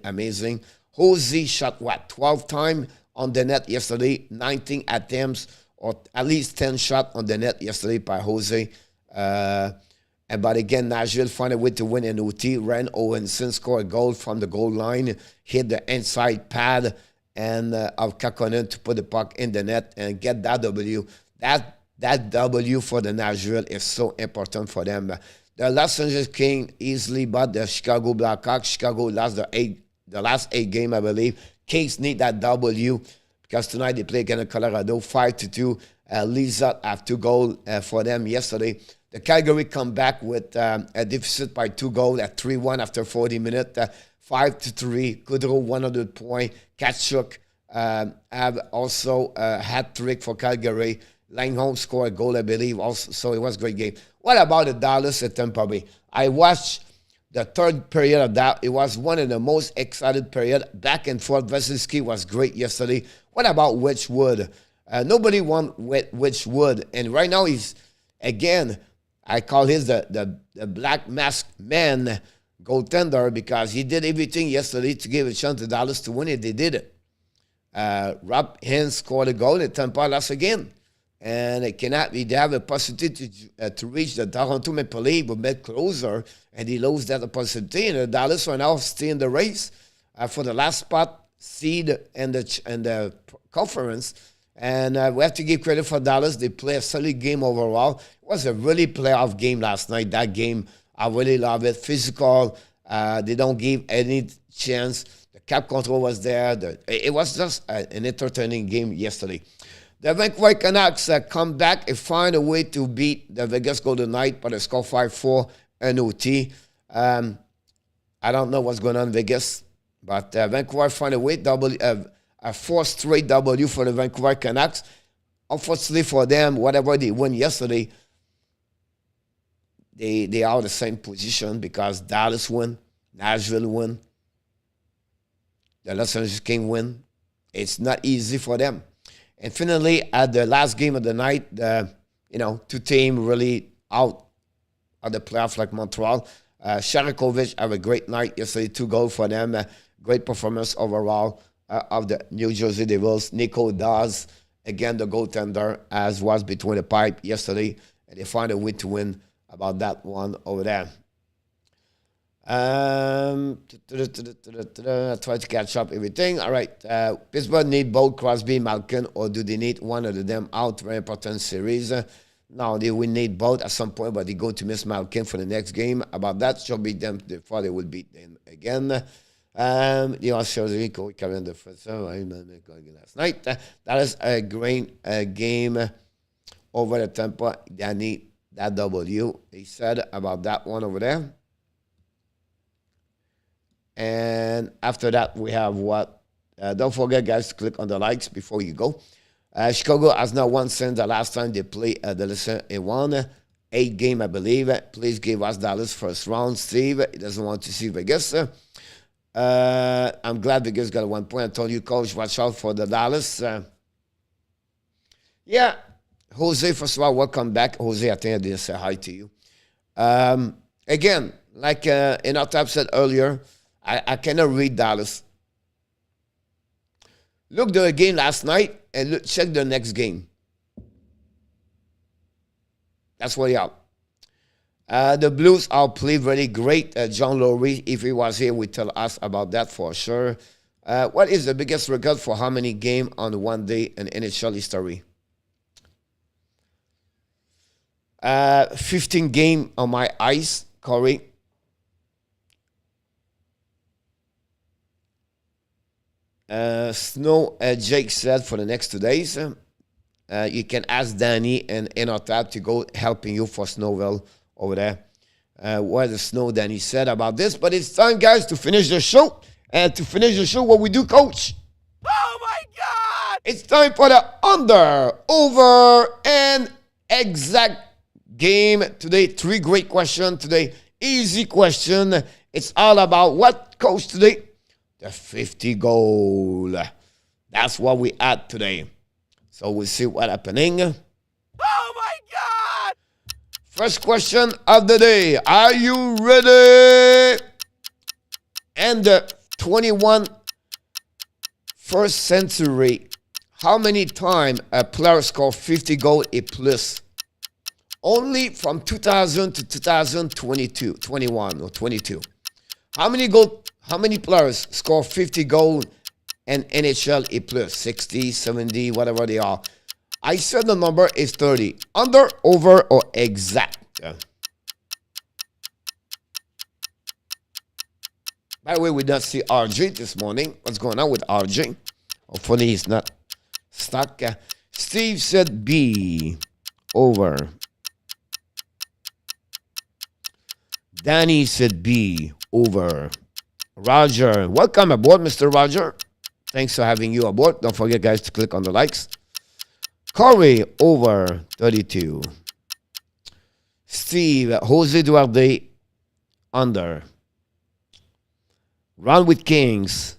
amazing. Jose shot, 12 times on the net yesterday. 19 attempts, or at least 10 shots on the net yesterday by Jose. But again, Nashville found a way to win in OT. Ren Owenson scored a goal from the goal line, hit the inside pad and of Kakkonen to put the puck in the net and get that W. That W for the Nashville is so important for them. The Los Angeles Kings easily beat the Chicago Blackhawks. Chicago lost the last 8 games, I believe. Kings need that W because tonight they play against Colorado 5-2. Lisa have 2 goals for them yesterday. The Calgary come back with a deficit by 2 goals at 3-1 after 40 minutes, 5-3. Goudreau 100 points. Tkachuk have also a hat trick for Calgary. LANHAM scored a goal, I believe, also, so it was a great game. What about the Dallas at Tampa Bay? I watched the third period of that. It was one of the most excited period. Back and forth. Vasilevsky was great yesterday. What about Wedgwood? Nobody won Wedgwood, and right now he's, again, I call him the black mask man goaltender because he did everything yesterday to give a chance to Dallas to win it. They did it. Rob Hens scored a goal and Tampa lost again. And it cannot be. They have a possibility to reach the Toronto Maple Leafs, but get closer, and he loses that possibility. And the Dallas are now still in the race for the last spot, seed, and the conference. And we have to give credit for Dallas. They play a solid game overall. It was a really playoff game last night. That game, I really love it. Physical. They don't give any chance. The cap control was there. It was just an entertaining game yesterday. The Vancouver Canucks come back and find a way to beat the Vegas Golden Knights by the score 5-4 and OT. I don't know what's going on in Vegas, but Vancouver find a way, a 4 straight W for the Vancouver Canucks. Unfortunately for them, whatever they won yesterday, they are in the same position because Dallas win, Nashville win, the Los Angeles Kings win. It's not easy for them. And finally, at the last game of the night, two teams really out of the playoff like Montreal. Sharakovich have a great night yesterday, 2 goals for them. Great performance overall of the New Jersey Devils. Nico Dawes, again, the goaltender, as was between the pipe yesterday. And they find a way to win about that one over there. I try to catch up everything. All right. Pittsburgh need both Crosby, Malkin, or do they need one of them out? Very important series. Now they will need both at some point, but they go to miss Malkin for the next game. About that, should be them before they will beat them again. The Australian Kevin the first last night. That is a great game over the Tampa. They need that W. They said about that one over there. And after that, we have what? Don't forget, guys, to click on the likes before you go. Chicago has now won since the last time they played the lesson in 1-8 game, I believe. Please give us Dallas first round. Steve, he doesn't want to see Vegas. I'm glad Vegas got 1 point. I told you, coach, watch out for the Dallas. Yeah, Jose, first of all, welcome back. Jose, I think I didn't say hi to you. Again, like in our tab said earlier, I cannot read Dallas. Look the game last night and check the next game. That's what you have. The Blues are played really great. John Lowry, if he was here, would tell us about that for sure. What is the biggest record for how many games on one day in NHL history? 15 games on my ice, Corey. Snow, Jake said for the next 2 days. You can ask Danny and Enotab to go helping you for Snowville over there. What the Snow Danny said about this. But it's time, guys, to finish the show. And to finish the show, what we do, coach? Oh, my God! It's time for the under, over, and exact game today. 3 great questions today. Easy question. It's all about what, coach, today? The 50 goal. That's what we had today. So we'll see what's happening. Oh, my God! First question of the day. Are you ready? And the 21st century, how many times a player scored 50 goals a plus? Only from 2000 to 2022, 21 or 22. How many players score 50 goals in NHL a plus? 60, 70, whatever they are. I said the number is 30. Under, over, or exact. By the way, we don't see RJ this morning. What's going on with RJ? Hopefully he's not stuck. Steve said B. Over. Danny said B, over. Roger, welcome aboard, Mr. Roger. Thanks for having you aboard. Don't forget, guys, to click on the likes. Corey, over 32. Steve, Jose Duarte, under. Run with Kings,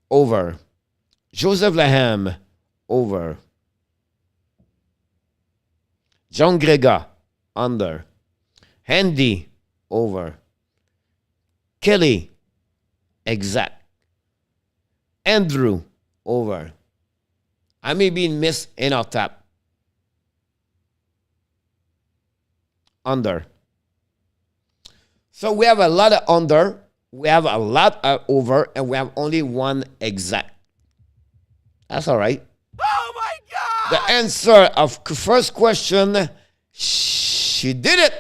over. Joseph Laham, over. John Grega, under. Handy, over. Kelly, exact. Andrew, over. I may be missed in our tap. Under. So we have a lot of under, we have a lot of over, and we have only one exact. That's all right. Oh my God! The answer of first question, she did it.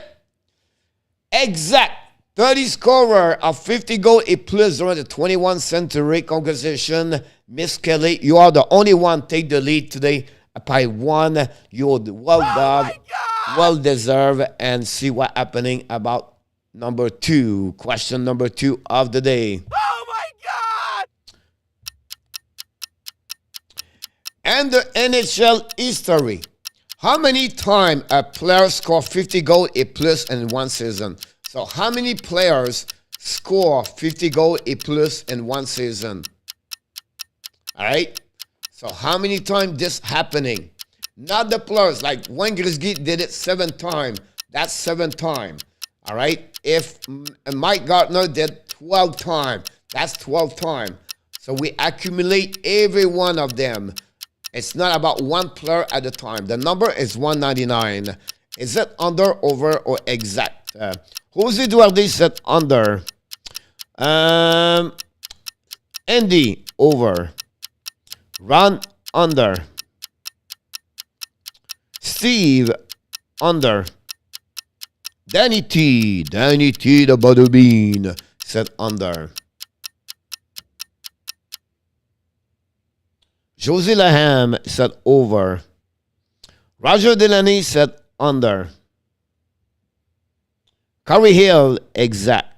Exact. 30 scorer of 50 goal a plus during the 21st century. Congratulations, Miss Kelly. You are the only one take the lead today by one. You're well done, well deserved, and see what happening about number 2. Question number 2 of the day. Oh my God! And the NHL history. How many times a player score 50 goals a plus in one season? So how many players score 50 goals a plus in one season? All right. So how many times this happening? Not the players. Like Wayne Gretzky did it 7 times. That's 7 times. All right. If Mike Gardner did 12 times, that's 12 times. So we accumulate every one of them. It's not about one player at a time. The number is 199. Is it under, over, or exact? Jose Duarte said under. Andy, over. Ron, under. Steve, under. Danny T, the Butterbean, said under. Josie Laham said over. Roger Delaney said under. Curry Hill, exact.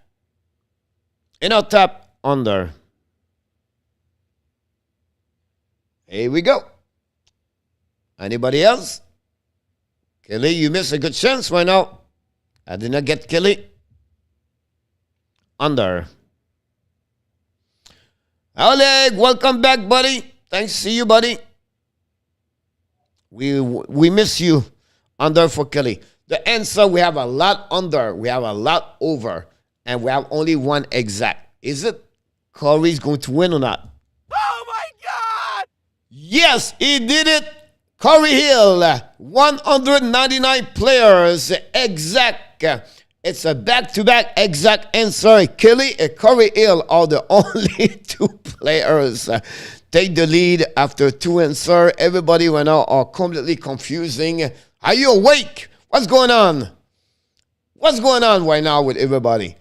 In our top, under. Here we go. Anybody else? Kelly, you missed a good chance right now. I did not get Kelly. Under. Oleg, welcome back, buddy. Thanks. See you, buddy. We miss you. Under for Kelly. The answer, we have a lot under, we have a lot over, and we have only one exact. Is it Corey's going to win or not? Oh my God! Yes, he did it. Corey Hill, 199 players, exact. It's a back-to-back exact answer. Kelly and Corey Hill are the only 2 players. Take the lead after 2 answers. Everybody right now are completely confusing. Are you awake? What's going on? What's going on right now with everybody?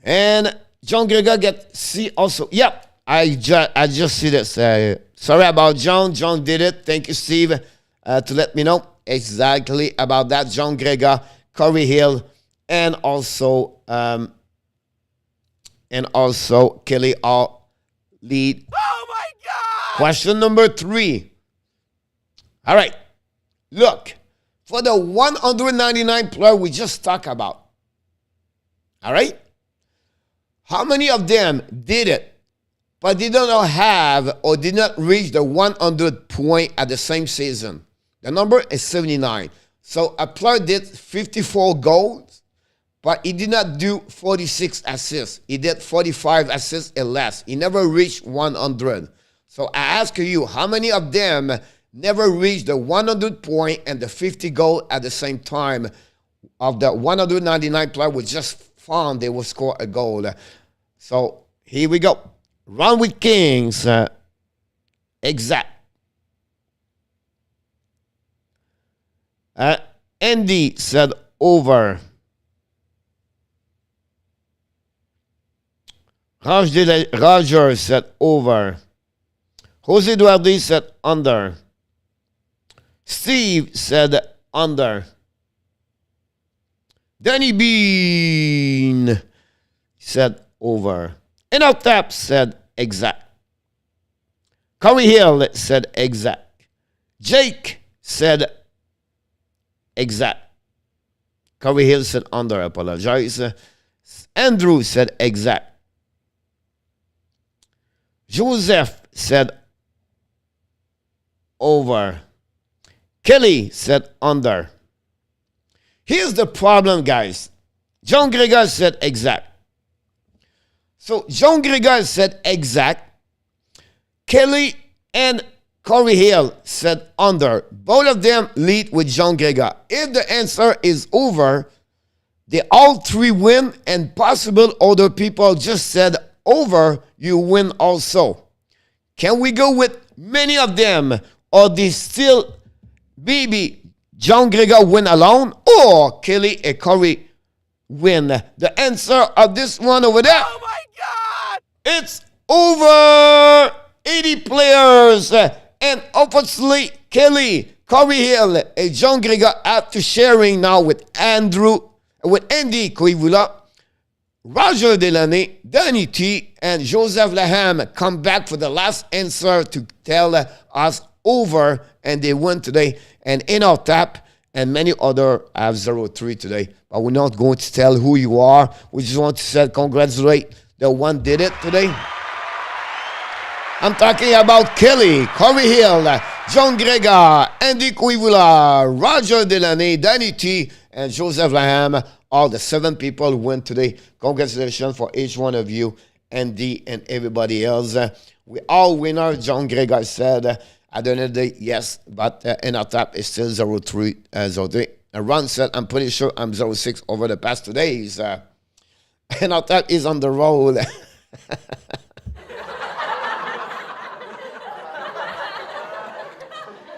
And John Grega get C also. Yep, I just see this. Sorry about John. John did it. Thank you, Steve, to let me know exactly about that. John Grega, Corey Hill, and also Kelly are lead. Oh my God! Question number 3. All right. Look, for the 199 player we just talked about. All right? How many of them did it, but did not have or did not reach the 100 point at the same season? The number is 79. So a player did 54 goals, but he did not do 46 assists. He did 45 assists or less. He never reached 100. So I ask you, how many of them never reached the 100 point and the 50 goal at the same time? Of the 199 player we just found, they will score a goal. So here we go. Run with Kings. Exact. Andy said over. Roger said over. Jose Duarte said under. Steve said under. Danny Bean said over. Inotap said exact. Corey Hill said exact. Jake said exact. Corey Hill said under, I apologize. Andrew said exact. Joseph said over. Kelly said under. Here's the problem, guys. John Gregor said exact. So John Gregor said exact. Kelly and Corey Hill said under. Both of them lead with John Gregor. If the answer is over, they all three win, and possible other people just said over, you win also. Can we go with many of them, or they still maybe John Gregor win alone, or Kelly and Corey win? The answer of this one over there. Oh my God! It's over 80 players. And obviously, Kelly, Corey Hill, and John Gregor after sharing now with Andy Koivula, Roger Delaney, Danny T, and Joseph LANHAM come back for the last answer to tell us over, and they won today. And in our tap, and many other have 0-3 today. But we're not going to tell who you are. We just want to say congratulate the one did it today. I'm talking about Kelly, Corey Hill, John Gregor, Andy Koivula, Roger Delaney, Danny T, and Joseph LANHAM. All the 7 people who went today. Congratulations for each one of you, Andy and everybody else. We all winners, John Gregor said. At the end of the day, yes, but in our tap is still 0-3. 0-3. Ron said, I'm pretty sure I'm 0-6 over the past 2 days. And our tap is on the road.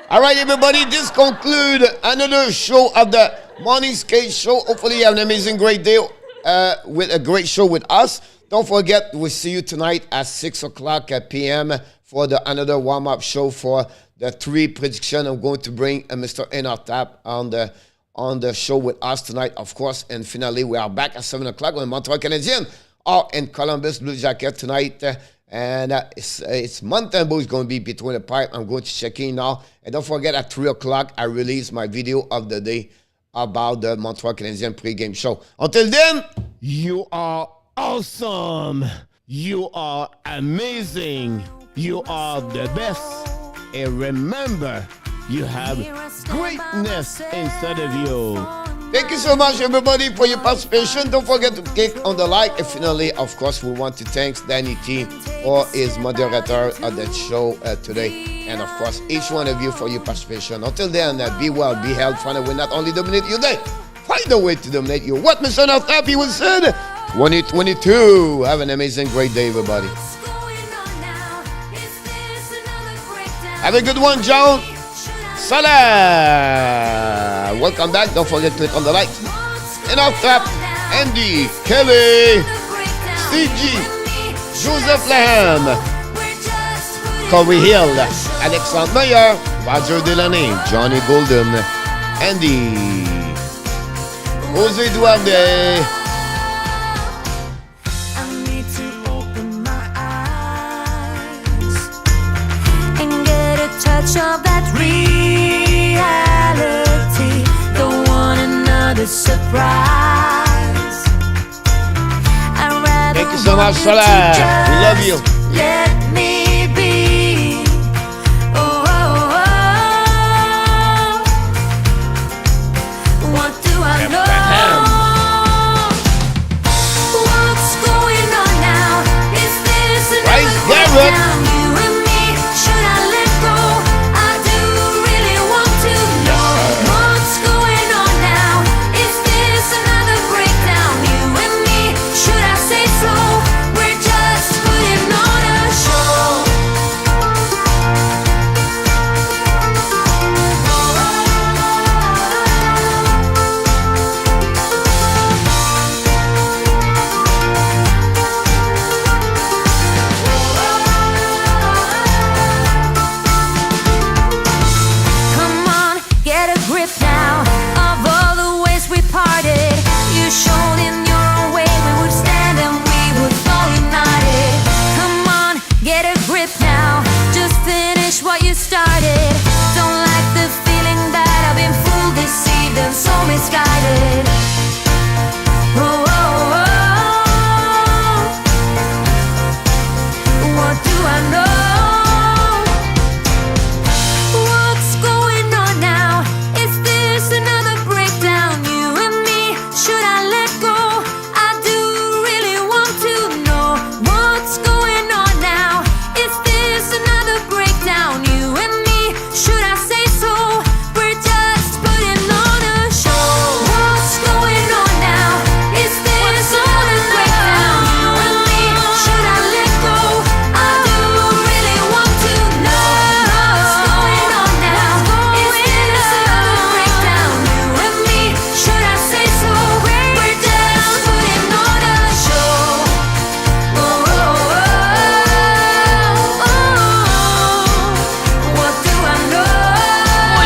All right, everybody, this concludes another show of the Morning Skate Show. Hopefully you have an amazing, great day with a great show with us. Don't forget, we'll see you tonight at 6 o'clock p.m. for another warm-up show for the 3 prediction. I'm going to bring Mr. Inotap on the show with us tonight, of course. And finally, we are back at 7 o'clock when Montreal Canadiens are in Columbus Blue Jacket tonight. And it's Mountain Blue is going to be between the pipe. I'm going to check in now. And don't forget, at 3 o'clock, I release my video of the day about the Montreal Canadiens pregame show. Until then, you are awesome. You are amazing. You are the best. And remember, you have greatness inside of you. Thank you so much, everybody, for your participation. Don't forget to click on the like. And finally, of course, we want to thank Danny T for his moderator of the show today. And, of course, each one of you for your participation. Until then, be well, be healthy, and will not only dominate your day, find a way to dominate you. What Mr. Happy will said, 2022. Have an amazing, great day, everybody. Have a good one, John. Salah. Welcome back. Don't forget to click on the like. And off top, Andy, Kelly, Steve G, Joseph LANHAM, Corey Hill, Alexandre, Roger Delaney, Johnny Golden, Andy, Jose Duarte. Of that reality, don't want another surprise. I'd rather thank you so much, Salah. We love you. Let me